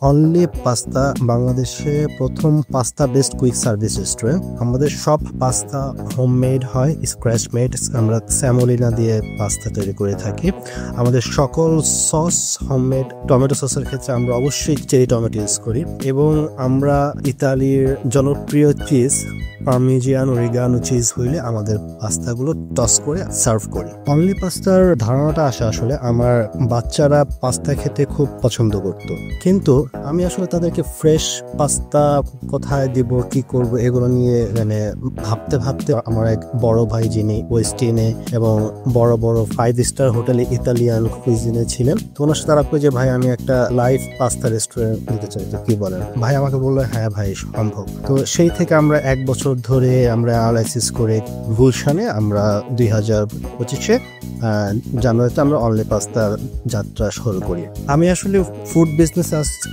Only pasta বাংলাদেশে প্রথম pasta best quick service restaurant. আমাদের সব পাস্তা হোমমেড হয়, স্ক্র্যাচ মেড। আমরা স্যামোলিনা দিয়ে পাস্তা তৈরি করে থাকি। আমাদের সকল সস হোমমেড। টমেটো সসের ক্ষেত্রে আমরা অবশ্যই চেরি টমেটো ইউজ করি এবং আমরা ইতালির জনপ্রিয় চিজ পার্মিজিয়ানো রিগানো চিজ হইলে আমাদের পাস্তাগুলো টস করে সার্ভ করি। অনলি পাস্তার ধারণাটা আসে আসলে আমার বাচ্চারা পাস্তা খেতে খুব পছন্দ করত, কিন্তু আমি আসলে তাদেরকে ফ্রেশ পাস্তা কোথায় দিব, কি করব, এগুলো নিয়ে ভাবতে ভাবতে আমার এক বড় ভাই যিনি ওয়েস্টিনে এবং বড় বড় 5 স্টার হোটেলে ইতালিয়ান কুইজিনে ছিলেন, তো ওনার সাথে তারা যে ভাই আমি একটা লাইভ পাস্তা রেস্টুরেন্ট দিতে চাই, তো কি বলেন? ভাই আমাকে বললো হ্যাঁ ভাই সম্ভব। তো সেই থেকে আমরা 1 বছর ধরে আমরা অ্যানালাইসিস করে গুলশানে আমরা 2025 জানুয়ারিতে আমরা অনলি পাস্তা যাত্রা শুরু করি। আমি আসলে ফুড বিজনেস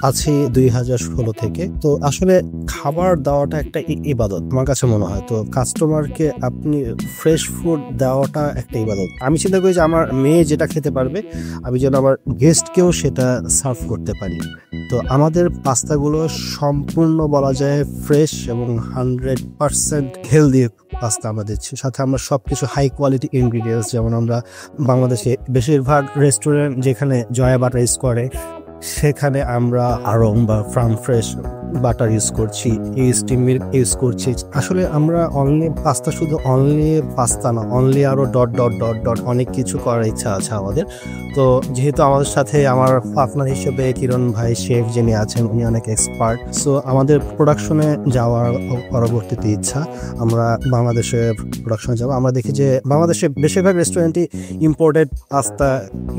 আছি 2016 থেকে। তো আসলে খাবার দেওয়াটা একটা ইবাদত আমার কাছে মনে হয়। তো কাস্টমারকে আপনি ফ্রেশ ফুড দেওয়াটা একটা ইবাদত। আমি চিন্তা করি যে আমার মেয়ে যেটা খেতে পারবে আমি যেন আমার গেস্টকেও সেটা সার্ভ করতে পারি। তো আমাদের পাস্তাগুলো সম্পূর্ণ বলা যায় ফ্রেশ এবং 100% হেলদি পাস্তা আমরা দিচ্ছি। সাথে আমরা সবকিছু হাই কোয়ালিটি ইনগ্রিডিয়েন্টস, যেমন আমরা বাংলাদেশে বেশিরভাগ রেস্টুরেন্ট যেখানে জয়া বাটার ইউজ করে সেখানে আমরা আরং বা ফার্ম ফ্রেশ বাটার ইউজ করছি, স্টিম মিল্ক ইউজ করছি। আসলে আমরা অনলি পাস্তা শুধু অনলি পাস্তা না, অনলি আরো ডট ডট ডট ডট অনেক কিছু করার ইচ্ছা আছে আমাদের। তো যেহেতু আমাদের সাথে আমার পার্টনার হিসেবে কিরণ ভাই শেফ যিনি আছেন উনি অনেক এক্সপার্ট, সো আমাদের প্রোডাকশনে যাওয়ার পরবর্তীতে ইচ্ছা আমরা বাংলাদেশে প্রোডাকশনে যাব। আমরা দেখি যে বাংলাদেশে বেশিরভাগ রেস্টুরেন্টই ইম্পোর্টেড পাস্তা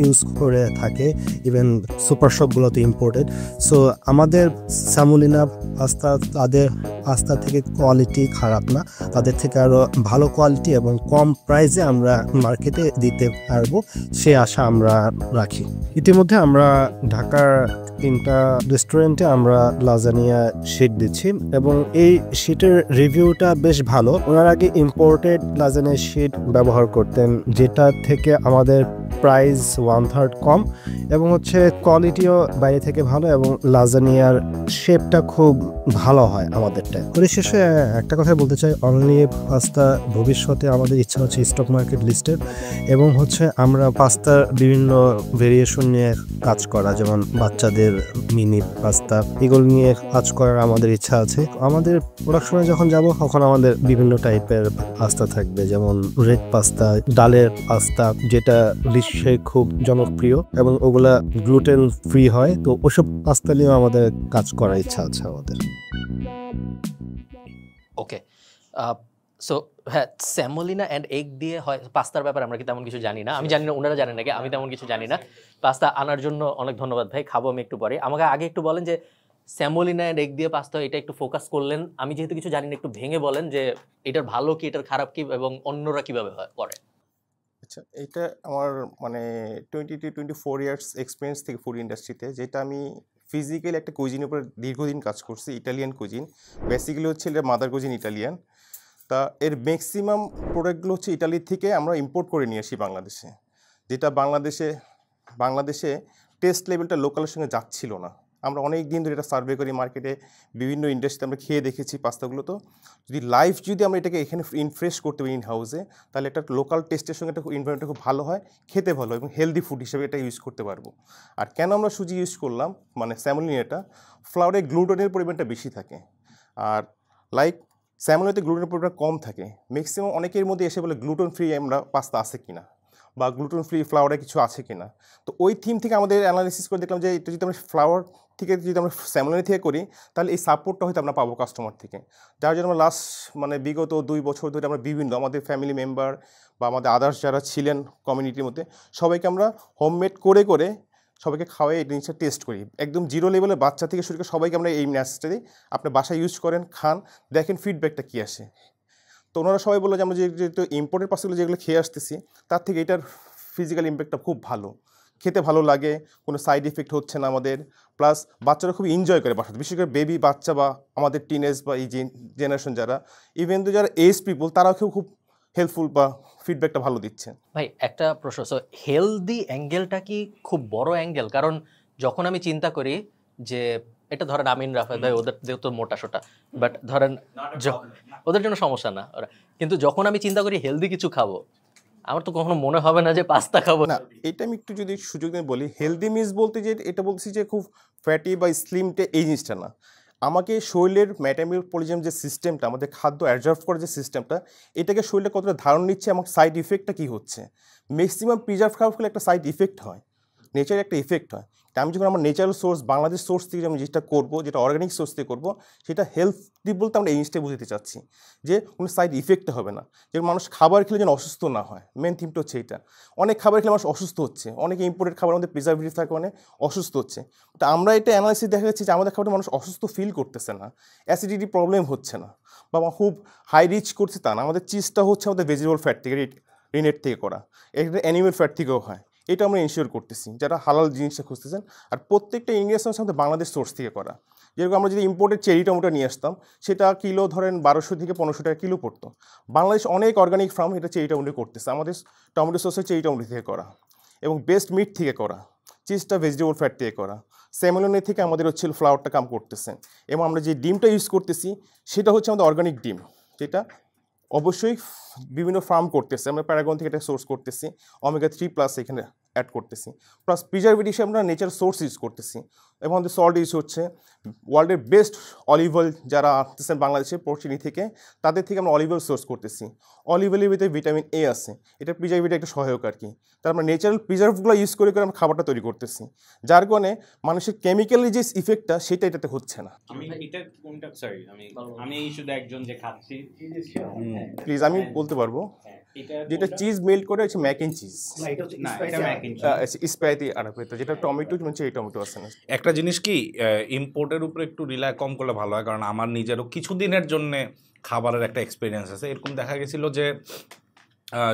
ইউজ করে থাকে, ইভেন সুপার শপগুলোতে ইম্পোর্টেড। সো আমাদের স্যামোলিনা পাস্তা তাদের পাস্তা থেকে কোয়ালিটি খারাপ না, তাদের থেকে আরো ভালো কোয়ালিটি এবং কম প্রাইসে আমরা মার্কেটে দিতে পারবো সে আশা আমরা রাখি। ইতিমধ্যে আমরা ঢাকার 3টা রেস্টুরেন্টে আমরা লাজানিয়া শিট দিচ্ছি এবং এই শিটের রিভিউটা বেশ ভালো। ওনার আগে ইম্পোর্টেড লাজানিয়া শিট ব্যবহার করতেন, যেটা থেকে আমাদের প্রাইস 1/3 কম এবং কোয়ালিটিও বাইরে থেকে ভালো এবং লাজানিয়ার শেপটা খুব ভালো হয় আমাদেরটা। পরিশেষে একটা কথা বলতে চাই, অনলি পাস্তা ভবিষ্যতে আমাদের ইচ্ছা হচ্ছে স্টক মার্কেট লিস্টেড এবং আমরা পাস্তার বিভিন্ন ভেরিয়েশন নিয়ে কাজ করা, যেমন বাচ্চাদের মিনি পাস্তা, এগুলো নিয়ে কাজ করার আমাদের ইচ্ছা আছে। আমাদের প্রোডাকশনে যখন যাব তখন আমাদের বিভিন্ন টাইপের পাস্তা থাকবে, যেমন রেড পাস্তা, ডালের পাস্তা যেটা বিশ্বে খুব জনপ্রিয় এবং ওগুলা গ্লুটেন ফ্রি হয়। তো ওসব পাস্তা নিয়েও আমাদের কাজ করার ইচ্ছা আছে আমাদের। ওকে, সো হ্যাঁ, স্যামোলিনা অ্যান্ড এগ দিয়ে হয় পাস্তার ব্যাপারে আমরা কি তেমন কিছু জানি না। আমি জানি না ওনারা জানেন নাকি, আমি তেমন কিছু জানি না। পাস্তা আনার জন্য অনেক ধন্যবাদ ভাই, খাবো আমি একটু পরে। আমাকে আগে একটু বলেন যে স্যামোলিনা অ্যান্ড এগ দিয়ে পাস্তা, এটা একটু ফোকাস করলেন। আমি যেহেতু কিছু জানি না, একটু ভেঙে বলেন যে এটার ভালো কি, এটার খারাপ কি এবং অন্যরা কিভাবে করে। আচ্ছা, এটা আমার 20 to 24 ইয়ার্স এক্সপিরিয়েন্স থেকে ফুড ইন্ডাস্ট্রিতে, যেটা আমি ফিজিক্যালি একটা কুইজিনের উপরে দীর্ঘদিন কাজ করছি, ইটালিয়ান কুইজিন। বেসিক্যালি এটা মাদার কুইজিন ইটালিয়ান। তা এর ম্যাক্সিমাম প্রোডাক্টগুলো ইটালি থেকে আমরা ইম্পোর্ট করে নিয়ে আসি বাংলাদেশে, যেটা বাংলাদেশে টেস্ট লেভেলটা লোকালের সঙ্গে যাচ্ছিল না। আমরা অনেক দিন ধরে এটা সার্ভে করি মার্কেটে, বিভিন্ন ইন্ডাস্ট্রিতে আমরা খেয়ে দেখেছি পাস্তাগুলো। তো যদি আমরা এটাকে এখানে ইনফ্রেশ করতে পারি ইন হাউসে, তাহলে একটা লোকাল টেস্টের সঙ্গে একটা এনভায়রনমেন্টটা খুব ভালো হয়, খেতে ভালো এবং হেলদি ফুড হিসেবে এটা ইউজ করতে পারবো। আর কেন আমরা সুজি ইউজ করলাম, স্যামোলিনাটা ফ্লাওয়ারে গ্লুটেনের পরিমাণটা বেশি থাকে, আর স্যামোলিনাতে গ্লুটেনের পরিমাণ কম থাকে। ম্যাক্সিমাম অনেকের মধ্যে এসে বলে গ্লুটেন ফ্রি আমরা পাস্তা আছে কিনা বা গ্লুটেন ফ্রি ফ্লাওয়ারে কিছু আছে কিনা। তো ওই থিম থেকে আমাদের অ্যানালিসিস করে দেখলাম যে এটা যদি আমরা ফ্লাওয়ার থেকে যদি আমরা স্যামোলিনা থেকে করি, তাহলে এই সাপোর্টটা হয়তো আমরা পাবো কাস্টমার থেকে। যার জন্য আমরা লাস্ট বিগত 2 বছর ধরে আমরা বিভিন্ন আমাদের ফ্যামিলি মেম্বার বা আমাদের আদার্স যারা ছিলেন কমিউনিটির মধ্যে সবাইকে আমরা হোমমেড করে সবাইকে খাওয়াই এই জিনিসটা টেস্ট করি। একদম জিরো লেভেলে বাচ্চা থেকে শুরু করে সবাইকে আমরা এই ম্যাসেজটা দিই, আপনার বাসায় ইউজ করেন, খান, দেখেন ফিডব্যাকটা কী আসে। তো ওনারা সবাই বললো যে আমরা যেহেতু ইম্পোর্টেড পাস্তাগুলো যেগুলো খেয়ে আসতেছি তার থেকে এটার ফিজিক্যাল ইম্প্যাক্টটা খুব ভালো, খেতে ভালো লাগে, কোনো সাইড ইফেক্ট হচ্ছে না আমাদের, প্লাস বাচ্চারা খুব এনজয় করে বাসাতে, বিশেষ করে বেবি বাচ্চা বা আমাদের টিনেজ বা এই জেনারেশন যারা, ইভেন তো যারা এজ পিপল তারাও খুব হেল্পফুল বা ফিডব্যাকটা ভালো দিচ্ছে। ভাই একটা প্রশ্ন, সো হেলদি অ্যাঙ্গেলটা কি খুব বড় অ্যাঙ্গেল? কারণ যখন আমি চিন্তা করি যে এটা ধরেন আমিন রাফেদ ভাই ওদের তো মোটা সোটা, বাট ধরেন ওদের জন্য সমস্যা না ওরা, কিন্তু যখন আমি চিন্তা করি হেলদি কিছু খাবো, আমার তো কখনো মনে হবে না যে পাস্তা খাবো না। এটা আমি একটু যদি সুযোগ দিয়ে বলি, হেলদি মিলস বলতে যে এটা বলছি যে খুব ফ্যাটি বা স্লিমটে এই জিনিসটা না। আমাকে শরীরের মেটাবলিজম যে সিস্টেমটা, আমাদের খাদ্য অ্যাবজর্ব করার যে সিস্টেমটা, এটাকে শরীরে কতটা ধারণ নিচ্ছে এবং সাইড ইফেক্টটা কী হচ্ছে। ম্যাক্সিমাম প্রিজার্ভ খাওয়ার ফলে একটা সাইড ইফেক্ট হয়, নেচারের একটা ইফেক্ট হয়। তা আমি যখন আমার ন্যাচারাল সোর্স বাংলাদেশ সোর্স থেকে আমি যেটা করবো, যেটা অর্গানিক সোর্স থেকে করবো, সেটা হেলথি বলতে আমরা এই জিনিসটাই বুঝতে চাচ্ছি যে কোনো সাইড ইফেক্ট হবে না, যে মানুষ খাবার খেলে যেন অসুস্থ না হয়। মেন থিমটা হচ্ছে এইটা। অনেক খাবার খেলে মানুষ অসুস্থ হচ্ছে, অনেকে ইম্পোর্টেড খাবার আমাদের প্রিজার্ভেটিভ থাকে মানে অসুস্থ হচ্ছে। তো আমরা এটা অ্যানালাইসিস দেখা যাচ্ছে যে আমাদের খাবারটা মানুষ অসুস্থ ফিল করতেছে না, অ্যাসিডিটি প্রবলেম হচ্ছে না, বা খুব হাই রিচ করছে তা না। আমাদের চিজটা হচ্ছে আমাদের ভেজিটেবল ফ্যাট থেকে, রিনেট থেকে করা, এটা অ্যানিমেল ফ্যাট থেকেও হয়। এটা আমরা ইনশিওর করতেছি যারা হালাল জিনিসটা খুঁজতেছেন। আর প্রত্যেকটা ইনগ্রেডিয়েন্টস আমাদের বাংলাদেশ সোর্স থেকে করা। যেরকম আমরা যদি ইম্পোর্টেড চেরি টমেটো নিয়ে আসতাম, সেটা কিলো ধরেন 1200 থেকে 1500 টাকা কিলো পড়তো। বাংলাদেশ অনেক অর্গানিক ফার্ম এটা চেরি টমেটো করতেছে, আমাদের টমেটো সসে চেরি টমেটো থেকে করা, এবং বেস্ট মিট থেকে করা, চিজটা ভেজিটেবল ফ্যাট থেকে করা, স্যামোলিনা থেকে আমাদের হচ্ছে ফ্লাওয়ারটা কাম করতেছে। এবং আমরা যে ডিমটা ইউজ করতেছি সেটা হচ্ছে আমাদের অর্গানিক ডিম, যেটা অবশ্যই বিভিন্ন ফার্ম করতেছে। আমরা প্যারাগন থেকে এটা সোর্স করতেছি, ওমেগা 3+ এখানে অ্যাড করতেছি, প্লাস প্রিজারভেটিভ হিসেবে আমরা নেচার সোর্স ইউজ করতেছি। এবং আমাদের সল্ট ইউজ হচ্ছে ওয়ার্ল্ডের বেস্ট অলিভ অয়েল যারা আসতেছেন বাংলাদেশে পশ্চিমি থেকে, তাদের থেকে আমরা অলিভ অয়েল সোর্স করতেছি। অলিভ অয়েলের ভিতরে ভিটামিন এ আছে, এটা প্রিজারভেটিভ একটা সহায়ক আর কি। তার আমরা ন্যাচারাল প্রিজার্ভগুলো ইউজ করে আমরা খাবারটা তৈরি করতেছি, যার কারণে মানুষের কেমিক্যালি যে ইফেক্টটা সেটা এটাতে হচ্ছে না। আমি শুধু একজন যে খাচ্ছি, প্লিজ আমি বলতে পারবো, যেটা চিজ মেল্ট করে হচ্ছে ম্যাক এন্ড চিজ, স্পাইসি আরাবিতো, যেটা টমেটো হচ্ছে এই টমেটো আছে না। একটা জিনিস কি, ইম্পোর্টের উপরে একটু রিলাই কম করলে ভালো হয়, কারণ আমার নিজেরও কিছুদিনের জন্য খাবারের একটা এক্সপিরিয়েন্স আছে। এরকম দেখা গেছিলো যে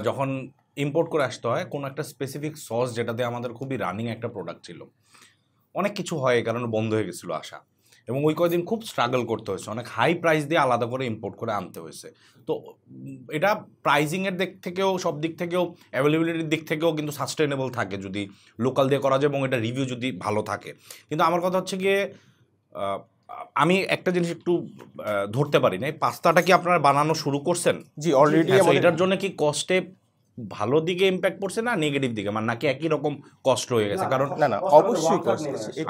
যখন ইম্পোর্ট করে আসতে হয় কোনো একটা স্পেসিফিক সস, যেটাতে আমাদের খুবই রানিং একটা প্রোডাক্ট ছিল, অনেক কিছু হয় এই কারণে বন্ধ হয়ে গেছিলো আসা, এবং ওই কয়েকদিন খুব স্ট্রাগল করতে হয়েছে, অনেক হাই প্রাইস দিয়ে আলাদা করে ইম্পোর্ট করে আনতে হয়েছে। তো এটা প্রাইজিংয়ের দিক থেকেও, সব দিক থেকেও, অ্যাভেলেবিলিটির দিক থেকেও কিন্তু সাস্টেনেবল থাকে যদি লোকাল দিয়ে করা যায় এবং এটা রিভিউ যদি ভালো থাকে। কিন্তু আমার কথা হচ্ছে গিয়ে, আমি একটা জিনিস একটু ধরতে পারি না, পাস্তাটা কি আপনারা বানানো শুরু করছেন? জি, অলরেডি। এটার জন্য কি কস্টে ভালো দিকে ইম্প্যাক্ট পড়ছে না নেগেটিভ দিকে, মানে নাকি একই রকম কষ্ট হয়ে গেছে? কারণ না অবশ্যই কষ্ট।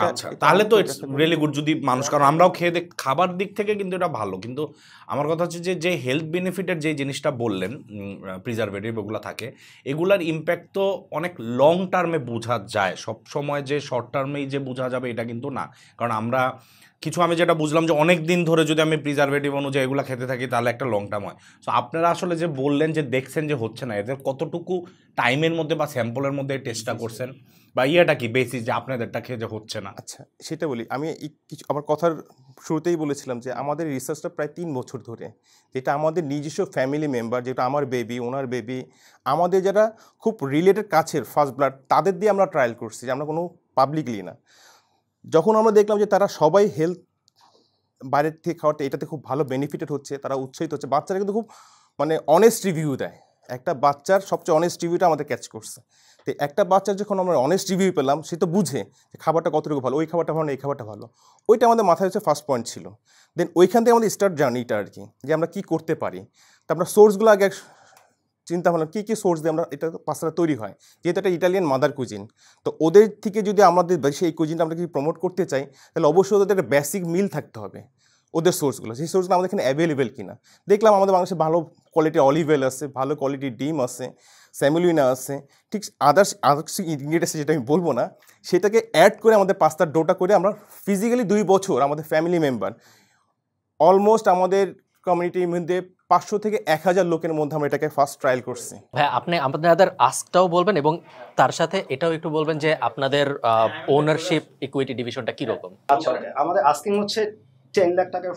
আচ্ছা, তাহলে তো ইটস রিয়েলি গুড যদি মানুষ, কারণ আমরাও খেয়ে দেখ খাবার দিক থেকে কিন্তু এটা ভালো। কিন্তু আমার কথা হচ্ছে যে হেলথ বেনিফিটের যে জিনিসটা বললেন, প্রিজারভেটিভ ওগুলো থাকে, এগুলার ইম্প্যাক্ট তো অনেক লং টার্মে বোঝা যায়, সব সময় যে শর্ট টার্মেই যে বোঝা যাবে এটা কিন্তু না। কারণ আমরা কিছু, আমি যেটা বুঝলাম যে অনেক দিন ধরে যদি আমি প্রিজারভেটিভ অনুযায়ী এগুলো খেতে থাকি তাহলে একটা লং টার্ম হয়। সো আপনারা আসলে যে বললেন যে দেখছেন যে হচ্ছে না, এদের কতটুকু টাইমের মধ্যে বা স্যাম্পলের মধ্যে টেস্টটা করছেন, বা ইয়েটা কি বেসিস যে আপনাদেরটা খেয়ে যে হচ্ছে না? আচ্ছা, সেটা বলি। আমি কিছু আমার কথার শুরুতেই বলেছিলাম যে আমাদের রিসার্চটা প্রায় 3 বছর ধরে, যেটা আমাদের নিজস্ব ফ্যামিলি মেম্বার, যেটা আমার বেবি, ওনার বেবি, আমাদের যারা খুব রিলেটেড কাছের ফার্স্ট ব্লাড, তাদের দিয়ে আমরা ট্রায়াল করছি, যে আমরা কোনো পাবলিকলি না। যখন আমরা দেখলাম যে তারা সবাই হেলথ বাইরের থেকে খাওয়াতে এটাতে খুব ভালো বেনিফিটেড হচ্ছে, তারা উৎসাহিত হচ্ছে, বাচ্চারা কিন্তু খুব মানে অনেস্ট রিভিউ দেয়। একটা বাচ্চার সবচেয়ে অনেস্ট রিভিউটা আমাদের ক্যাচ করছে। তো একটা বাচ্চার যখন আমরা অনেস্ট রিভিউ পেলাম, সে তো বুঝে যে খাবারটা কতটুকু ভালো, ওই খাবারটা ভালো না এই খাবারটা ভালো, ওইটা আমাদের মাথায় হচ্ছে ফার্স্ট পয়েন্ট ছিল। দেন ওইখান থেকে আমাদের স্টার্ট জার্নিটা আর কি, যে আমরা কী করতে পারি। তো আমরা সোর্সগুলো আগে চিন্তা ভাবনা কী সোর্স দিয়ে আমরা এটা পাস্তাটা তৈরি হয়, যেহেতু একটা ইটালিয়ান মাদার কুজিন। তো ওদের থেকে যদি আমাদের সেই কুজিনটা আমরা যদি প্রমোট করতে চাই, তাহলে অবশ্যই ওদের একটা বেসিক মিল থাকতে হবে, ওদের সোর্সগুলো, সেই সোর্সগুলো আমাদের এখানে অ্যাভেলেবেল কিনা। দেখলাম আমাদের বাংলাদেশে ভালো কোয়ালিটির অলিভ অয়েল আছে, ভালো কোয়ালিটির ডিম আছে, স্যামুলিনা আছে, ঠিক আদার্স ইনগ্রিডিয়েন্টস যেটা আমি বলবো না, সেটাকে অ্যাড করে আমাদের পাস্তার ডোটা করে আমরা ফিজিক্যালি 2 বছর আমাদের ফ্যামিলি মেম্বার অলমোস্ট আমাদের কমিউনিটির মধ্যে 500 থেকে 1000 লোকের মধ্যে আমরা এটাকে ফার্স্ট ট্রায়াল করছি। ভাই আপনি আপনাদের আস্কটাও বলবেন এবং তার সাথে এটাও একটু বলবেন যে আপনাদের ওনারশিপ ইকুইটি ডিভিশনটা কীরকম? আচ্ছা, আমাদের আস্কিং হচ্ছে 10 লাখ টাকা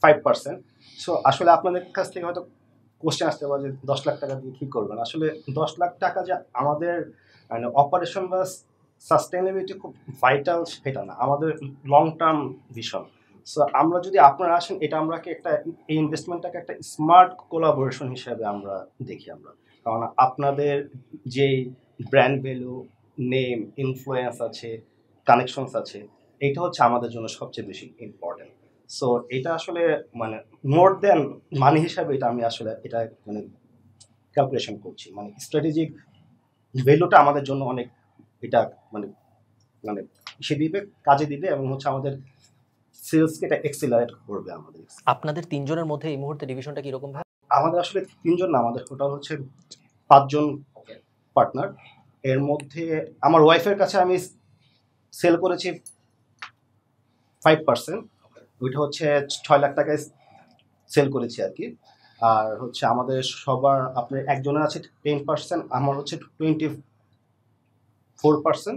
5%। সো আসলে আপনাদের কাছ থেকে হয়তো কোশ্চেন আসতে পারে যে 10 লাখ টাকা দিয়ে কী করবেন। আসলে 10 লাখ টাকা যে আমাদের মানে অপারেশন বা সাস্টেনেবিলিটি খুব ভাইটাল সেটা না, আমাদের লং টার্ম ভিশন। সো আমরা যদি আপনারা আসেন, এটা আমরাকে একটা এই ইনভেস্টমেন্টটাকে একটা স্মার্ট কোলাবোরেশন হিসেবে আমরা দেখি আমরা। কারণ আপনাদের যেই ব্র্যান্ড ভ্যালু, নেম, ইনফ্লুয়েন্স আছে, কানেকশনস আছে, এটা হচ্ছে আমাদের জন্য সবচেয়ে বেশি ইম্পর্টেন্ট। সো এটা আসলে মানে মোর দেন মানি হিসাবে এটা আমি আসলে এটা মানে ক্যালকুলেশন করছি, মানে স্ট্র্যাটেজিক ভ্যালুটা আমাদের জন্য অনেক এটা মানে মানে সে দিবে, কাজে দিবে এবং হচ্ছে আমাদের সেলসকে এটা এক্সেলারেট করবে আমাদের। আপনাদের তিনজনের মধ্যে এই মুহূর্তে ডিভিশনটা কিরকম ভাই? আমাদের আসলে তিনজন না, আমাদের টোটাল হচ্ছে 5 জন পার্টনার। এর মধ্যে আমার ওয়াইফের কাছে আমি সেল করেছি 5%, ওইটা হচ্ছে 6 লাখ টাকায় সেল করেছি আর কি। আর হচ্ছে আমাদের সবার আপনার একজনের আছে 10%, আমার হচ্ছে 24%,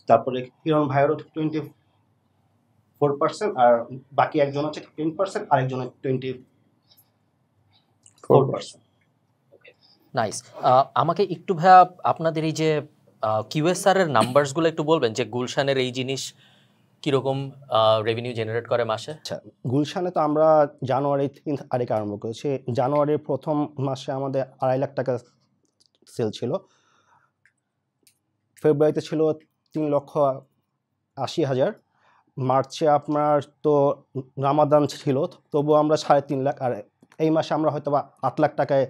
তারপরে কিরণ ভাইয়েরও 24%, আর বাকি একজন আছে 10%, আরেকজনের 24%। নাইস। আমাকে একটু ভাইয়া আপনাদের এই যে কিউএসআর এর নাম্বারসগুলো একটু বলবেন যে গুলশানের এই জিনিস কিরকম রেভিনিউ জেনারেট করে মাসে? আচ্ছা, গুলশানে তো আমরা জানুয়ারি তারিখে আরম্ভ করেছি। জানুয়ারির প্রথম মাসে আমাদের 2.5 লাখ টাকা সেল ছিল, ফেব্রুয়ারিতে ছিল 3,80,000, মার্চে আপনার তো রামাদান ছিল, তবু আমরা 3.5 লাখ, আর এই মাসে আমরা হয়তো বা 8 লাখ টাকায়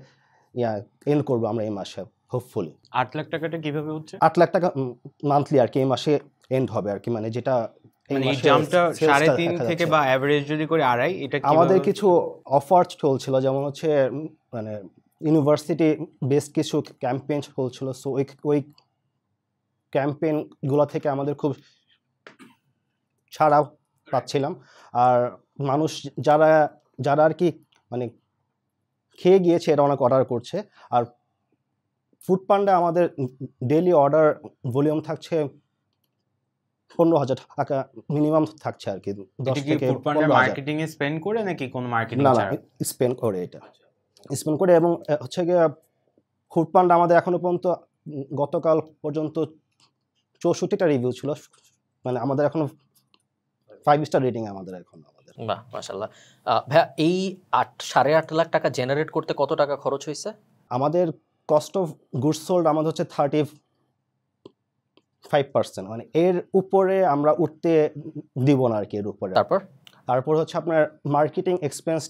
এন্ড করবো আমরা এই মাসে হোপফুলি। 8 লাখ টাকাটা কিভাবে হচ্ছে? 8 লাখ টাকা মান্থলি আর কি এই মাসে এন্ড হবে আর কি, মানে যেটা মানে এই জাম্পটা 3.5 থেকে বা এভারেজ যদি করে 2.5, এটা আমাদের কিছু অফার চলছিল, যেমন হচ্ছে মানে ইউনিভার্সিটি বেস কিছু ক্যাম্পেইন চলছিল। সো ওই ক্যাম্পেইনগুলো থেকে আমাদের খুব ছাড়াও পাচ্ছিলাম। আর মানুষ যারা যারা আর কি মানে খেয়ে গিয়েছে এটা অনেক অর্ডার করছে। আর ফুড পান্ডা আমাদের ডেইলি অর্ডার ভলিউম থাকছে 15,000 টাকা মিনিমাম থাকছে আর কি। 10 থেকে ফুড পান্ডা 15,000 মার্কেটিং এ স্পেন্ড করে নাকি কোন মার্কেটিং না না ছাড়া? স্পেন্ড করে, এটা স্পেন্ড করে। এবং হচ্ছে গিয়ে ফুড পান্ডা আমাদের এখনো পর্যন্ত গতকাল পর্যন্ত 64টা রিভিউ ছিল, মানে আমাদের এখনো 5 স্টার রেটিং আমাদের এখন। বাহ, মাশাআল্লাহ। ভাইয়া এই 8.5 লাখ টাকা জেনারেট করতে কত টাকা খরচ হয়েছে? আমাদের কস্ট অফ গুডস সোল্ড আমাদের হচ্ছে 35%, মানে এর উপরে আমরা উঠতে দিব না আর কি। এর উপরে তারপর হচ্ছে আপনার marketing expense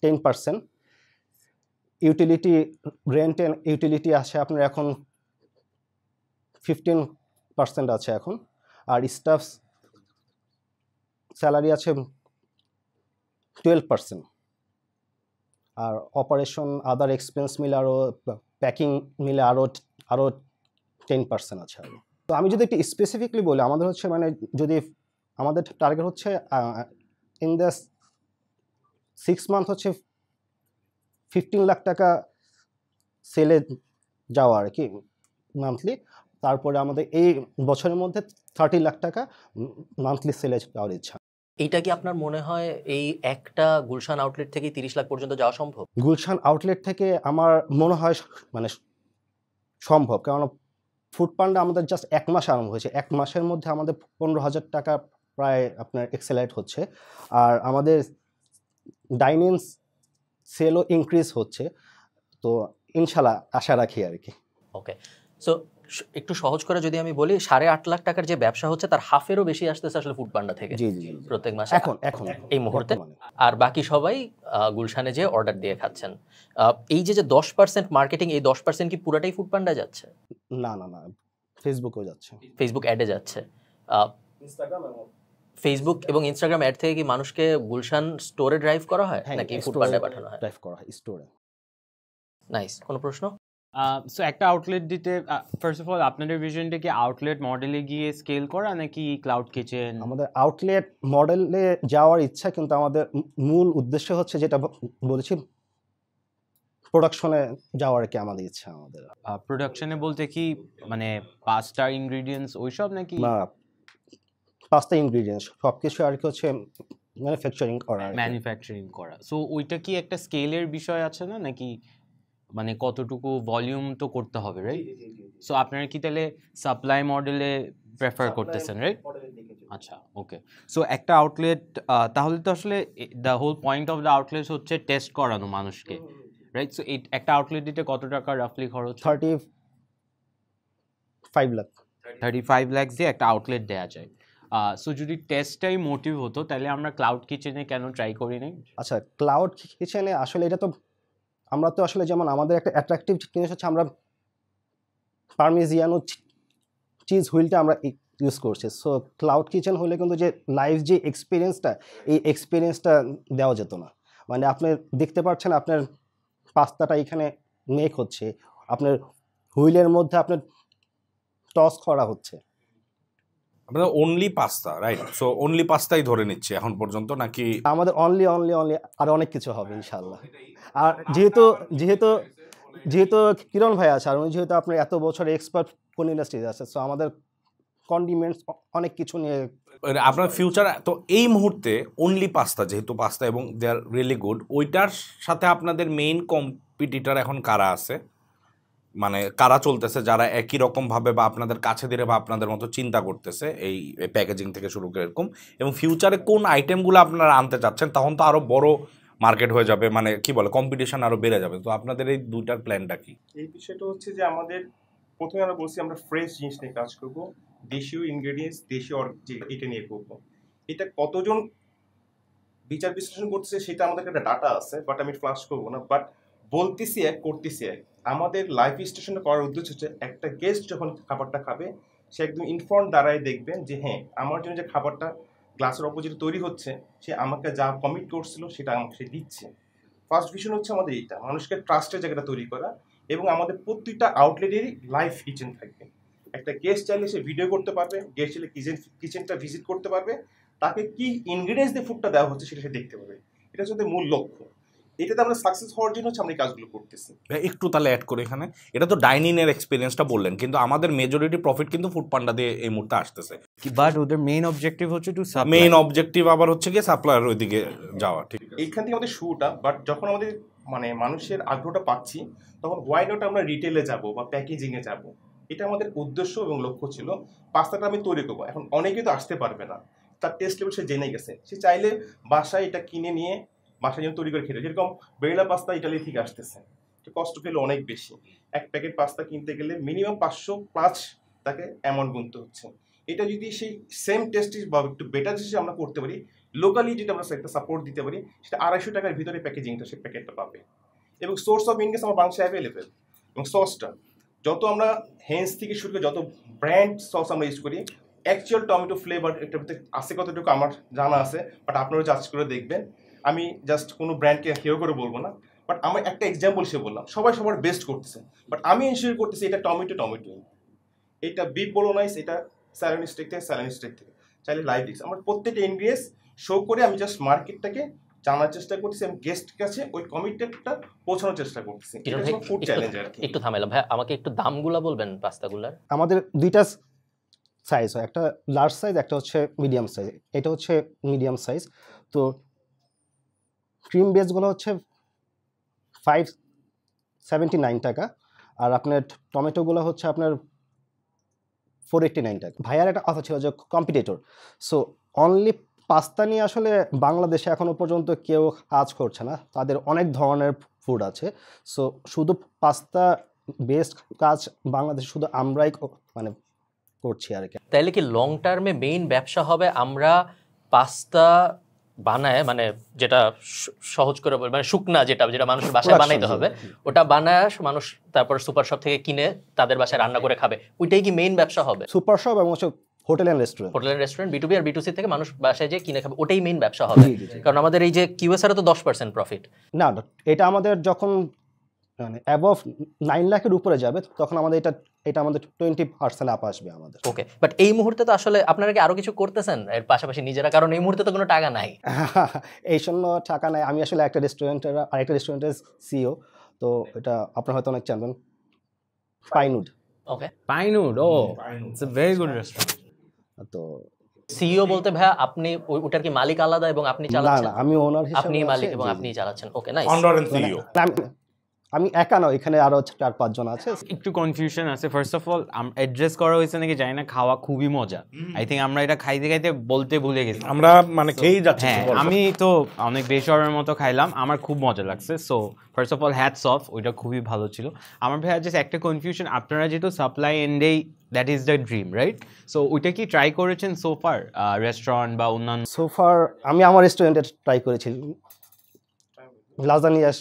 10%, utility rent and utility আছে আপনার এখন 15% আছে এখন, আর স্টাফ স্যালারি আছে 12%, আর অপারেশন আদার এক্সপেন্স মিলে আরও প্যাকিং মিলে আরও 10% আছে আরও। তো আমি যদি একটু স্পেসিফিকলি বলি, আমাদের হচ্ছে মানে যদি আমাদের টার্গেট হচ্ছে ইন দ্য 6 মান্থ হচ্ছে 15 লাখ টাকা সেলে যাওয়া আর কি মান্থলি। তারপরে আমাদের এই বছরের মধ্যে 30 লাখ টাকা মান্থলি সেলে যাওয়ার ইচ্ছা। এইটা কি আপনার মনে হয় এই একটা গুলশান আউটলেট থেকে 30 লাখ পর্যন্ত যাওয়া সম্ভব? গুলশান আউটলেট থেকে আমার মনে হয় মানে সম্ভব, কারণ ফুড পান্ডা আমাদের জাস্ট 1 মাস আরম্ভ হয়েছে। 1 মাসের মধ্যে আমাদের 15,000 টাকা প্রায় আপনার এক্সেলারেট হচ্ছে, আর আমাদের ডাইনিং সেলও ইনক্রিজ হচ্ছে। তো ইনশাল্লাহ আশা রাখি আর কি। ওকে, সো একটু সহজ করে যদি আমি বলি, 8.5 লাখ টাকার যে ব্যবসা হচ্ছে তার হাফেরও বেশি আসতেছে আসলে ফুড পান্ডা থেকে জি জি প্রত্যেক মাসে এখন এই মুহূর্তে। আর বাকি সবাই গুলশানে যে অর্ডার দিয়ে খাচ্ছেন। এই যে 10% মার্কেটিং, এই 10% কি পুরাটাই ফুড পান্ডা যাচ্ছে? না না না, ফেসবুকেও যাচ্ছে, ফেসবুক অ্যাডে যাচ্ছে। ফেসবুক এবং ইনস্টাগ্রাম অ্যাড থেকে কি মানুষকে গুলশান স্টোরে ড্রাইভ করা হয় নাকি ফুড পান্ডায় পাঠানো হয়? ড্রাইভ করা হয় স্টোরে। নাইস। কোনো প্রশ্ন? সো একটা আউটলেট দিতে ফার্স্ট অফ অল আপনাদের ভিশনটা কি আউটলেট মডেলে গিয়ে স্কেল করা নাকি ক্লাউড কিচেন? আমাদের আউটলেট মডেলে যাওয়ার ইচ্ছা, কিন্তু আমাদের মূল উদ্দেশ্য হচ্ছে যেটা বলেছি প্রোডাকশনে যাওয়ার কি আমাদের ইচ্ছা। আমাদের প্রোডাকশনে বলতে কি মানে 5টা ইনগ্রেডিয়েন্টস ওইসব নাকি? না, 5টা ইনগ্রেডিয়েন্টস সবকিছু আর কি হচ্ছে ম্যানুফ্যাকচারিং করা। সো ওইটা কি একটা স্কেলের বিষয় আছে না, নাকি মানে কতটুকু ভলিউম তো করতে হবে, রাইট? সো আপনারা কি তাহলে সাপ্লাই মডেলে প্রেফার করতেছেন, রাইট? আচ্ছা, ওকে। সো একটা আউটলেট তাহলে তো আসলে the whole point of the outlet হচ্ছে টেস্ট করানো মানুষকে, রাইট? সো একটা আউটলেট দিতে কত টাকা রাফলি খরচ? 35 লাখ। 35 লাখ দিয়ে একটা আউটলেট দেওয়া যায়। সো যদি টেস্টটাই মোটিভ হতো তাহলে আমরা ক্লাউড কিচেনে কেন ট্রাই করি নাই? আচ্ছা, ক্লাউড কিচেনে আসলে এটা তো আমরা তো আসলে যেমন আমাদের একটা অ্যাট্রাকটিভ জিনিস হচ্ছে আমরা পারমিজিয়ানো চিজ হুইলটা আমরা ইউজ করছি। সো ক্লাউড কিচেন হলে কিন্তু যে লাইভ যে এক্সপিরিয়েন্সটা, এই এক্সপিরিয়েন্সটা দেওয়া যেত না। মানে আপনি দেখতে পাচ্ছেন আপনার পাস্তাটা এখানে মেক হচ্ছে, আপনার হুইলের মধ্যে আপনার টস করা হচ্ছে। আপনাদের only pasta, right? So only পাস্তাই ধরে নিচ্ছে এখন পর্যন্ত, নাকি আমাদের অনলি আর অনেক কিছু হবে ইনশাল্লাহ। আর যেহেতু যেহেতু যেহেতু কিরণ ভাই আছে, আর উনি যেহেতু আপনার এত বছর এক্সপার্ট কোন ইন্ডাস্ট্রিতে আছে, সো আমাদের কন্ডিমেন্টস অনেক কিছু নিয়ে আপনার ফিউচার তো এই মুহূর্তে অনলি পাস্তা, যেহেতু পাস্তা এবং দে আর রিয়েলি গুড, ওইটার সাথে আপনাদের মেইন কম্পিটিটর এখন কারা আছে? মানে কারা চলতেছে যারা একই রকম ভাবে বা আপনাদের কাছে ধীরে বা আপনাদের মতো চিন্তা করতেছে এই প্যাকেজিং থেকে শুরু করে এরকম, এবং ফিউচারে কোন আইটেমগুলো আপনারা আনতে চাচ্ছেন? তখন তো আরো বড় মার্কেট হয়ে যাবে, মানে কি বলে কম্পিটিশন আরো বেড়ে যাবে। তো আপনাদের এই দুইটার প্ল্যানটা কি? এই বিষয়টা হচ্ছে যে আমাদের প্রথমে আমরা বলছি আমরা ফ্রেশ জিনিস নিয়ে কাজ করব, দেশীয় ইনগ্রেডিয়েন্টস, দেশীয় এটা নিয়ে করবো। এটা কতজন বিচার বিশ্লেষণ করতেছে সেটা আমাদের একটা ডাটা আছে, বাট আমি ফ্লাশ করবো না, বাট বলতেছি এক, করতেছি এক। আমাদের লাইফ স্টেশনে করার উদ্দেশ্য হচ্ছে একটা গেস্ট যখন খাবারটা খাবে সে একদম ইনফর্ম দ্বারাই দেখবেন যে হ্যাঁ আমার জন্য যে খাবারটা গ্লাসের অপোজিটে তৈরি হচ্ছে সে আমাকে যা কমিট করছিল সেটা আমাকে সে দিচ্ছে। ফার্স্ট ভিশন হচ্ছে আমাদের এইটা, মানুষকে ট্রাস্টের জায়গাটা তৈরি করা, এবং আমাদের প্রত্যেকটা আউটলেটেরই লাইভ কিচেন থাকবে। একটা গেস্ট চাইলে সে ভিডিও করতে পারবে, গেস্ট চাইলে কিচেনটা ভিজিট করতে পারবে, তাকে কি ইনগ্রিডিয়েন্টস দিয়ে ফুডটা দেওয়া হচ্ছে সেটা সে দেখতে পাবে। এটা হচ্ছে মূল লক্ষ্য। এটাতে আমরা সাকসেস হওয়ার জন্য হচ্ছে আমরা এই কাজগুলো করতেছি। একটু তাহলে অ্যাড করে এখানে, এটা তো ডাইনিং এর এক্সপিরিয়েন্সটা বললেন, কিন্তু আমাদের মেজরিটি প্রফিট কিন্তু ফুড পান্ডা দিয়ে এই মুহূর্তে আসতেছে। বাট ওদের মেইন অবজেক্টিভ হচ্ছে টু মেইন অবজেক্টিভ আবার হচ্ছে গিয়ে সাপ্লায়ার ওইদিকে যাওয়া। ঠিক এইখান থেকে আমাদের শুরুটা, বাট যখন আমাদের মানে মানুষের আগ্রহটা পাচ্ছি তখন হোয়াই নট আমরা রিটেলে যাব বা প্যাকেজিংয়ে যাব, এটা আমাদের উদ্দেশ্য এবং লক্ষ্য ছিল। পাস্তাটা আমি তৈরি করবো, এখন অনেকেই তো আসতে পারবে না, তার টেস্ট লেভেল সে জেনে গেছে, সে চাইলে বাসায় এটা কিনে নিয়ে বাসায় যেন তৈরি করে খেতে। যেরকম বেরেলা পাস্তা ইটালি থেকে আসতেছে, কষ্ট পেলে অনেক বেশি, এক প্যাকেট পাস্তা কিনতে গেলে মিনিমাম 500+ তাকে অ্যামাউন্ট গুনতে হচ্ছে। এটা যদি সেই সেম টেস্ট বা একটু বেটার জিনিস আমরা করতে পারি, লোকালি যেটা আমরা একটা সাপোর্ট দিতে পারি, সেটা 250 টাকার ভিতরে প্যাকেজিংটা সে প্যাকেটটা পাবে। এবং সোর্স অফ ইনকাম আমার বাংলাদেশে অ্যাভেলেবেল। এবং সসটা যত আমরা হেন্স থেকে শুরু করে যত ব্র্যান্ড সস আমরা ইউজ করি, অ্যাকচুয়াল টমেটো ফ্লেভার এটার ভিতরে আছে কতটুকু আমার জানা আছে, বাট আপনারা চার্জ করে দেখবেন। আমি জাস্ট কোনো ব্র্যান্ডকে কেউ করে বলবো না, বাট আমার একটা এক্সাম্পল সে বললাম, সবাই সবার বেস্ট করতেছে, বাট আমি এনশিওর করতেছি এটা টমেটো, এটা বিট বোলোনাইস, এটা স্যালানি স্টেক থেকে চাইলে লাইভ ডিক্স, আমার প্রত্যেকটা ইনগ্রিডিয়েন্টস শো করে আমি জাস্ট মার্কেটটাকে জানার চেষ্টা করতেছি, আমি গেস্ট কাছে ওই কমিটমেন্টটা পৌঁছানোর চেষ্টা করতেছি। এটা হচ্ছে ফুড চ্যালেঞ্জ আর কি। একটু থামাইলাম ভাই, আমাকে একটু দামগুলা বলবেন পাস্তাগুলার? আমাদের দুইটা সাইজ হয়, একটা লার্জ সাইজ, একটা হচ্ছে মিডিয়াম সাইজ। এটা হচ্ছে মিডিয়াম সাইজ। তো ক্রিম বেসগুলো হচ্ছে 579 টাকা, আর আপনার টমেটোগুলো হচ্ছে আপনার 489 টাকা। ভাইয়ার একটা কথা ছিল যে কম্পিটিটর, সো অনলি পাস্তা নিয়ে আসলে বাংলাদেশে এখনো পর্যন্ত কেউ কাজ করছে না, তাদের অনেক ধরনের ফুড আছে। সো শুধু পাস্তা বেস্ট কাজ বাংলাদেশে শুধু আমরাই মানে করছি আর কি। তাইলে কি লং টার্মে মেইন ব্যবসা হবে আমরা পাস্তা বানায়, মানে যেটা সহজ করে বল, মানে শুকনা যেটা যেটা মানুষের বাসায় বানাইতে হবে, ওটা বানায় মানুষ তারপর সুপার শপ থেকে কিনে তাদের বাসায় রান্না করে খাবে, ওইটাই কি মেইন ব্যবসা হবে? সুপার শপ এবং হোটেল অ্যান্ড রেস্টুরেন্ট B2B আর B2C থেকে মানুষ বাসায় যে কিনে খাবে, ওটাই মেইন ব্যবসা হবে। কারণ আমাদের এই যে কিউএসআর তো 10% প্রফিট না, এটা আমাদের যখন মানে অ্যাবভ 9 লাখের উপরে যাবে তখন আমাদের এটা আমাদের 20% আপ আসবে আমাদের। ওকে, বাট এই মুহূর্তে তো আসলে আপনারা কি আরো কিছু করতেছেন এর পাশাপাশি নিজেরা? কারণ এই মুহূর্তে তো কোনো টাকা নাই। এই জন্য টাকা নাই। আমি আসলে একটা রেস্টুরেন্টের সিইও, তো এটা আপনারা হয়তো অনেক জানবেন, Pinewood. Okay, Pinewood, oh it's a very good restaurant. তো সিইও বলতে ভাই আপনি ওটার কি মালিক আলাদা এবং আপনি না চালাচ্ছেন? না, আমি ওনার হিসেবে আপনি মালিক এবং আপনি চালাচ্ছেন। Okay, nice. Founder and CEO. আমি একা নয়, এখানে আরো 4-5 জন আছে। একটু কনফিউশন আছে। ফার্স্ট অফ অল অ্যাড্রেস করা হয়েছে নাকি জানি না, খাওয়া খুবই মজা। আই থিঙ্ক আমরা এটা খাইতে খাইতে বলতে ভুলে গেছি। আমরা মানে খেয়েই যাচ্ছি। হ্যাঁ, আমি তো অনেক বেশরের মতো খাইলাম, আমার খুব মজা লাগছে। So first of all hats off, ওইটা খুবই ভালো ছিল। আমার ভাইয়া জাস্ট একটা কনফিউশন, আপনারা যেহেতু সাপ্লাই এন্ডেই, that is the dream, right? So ওইটা কি ট্রাই করেছেন সোফার, রেস্টুরেন্ট বা অন্যান্য? সোফার আমি আমার রেস্টুরেন্টে ট্রাই করেছি, লাজানিয়া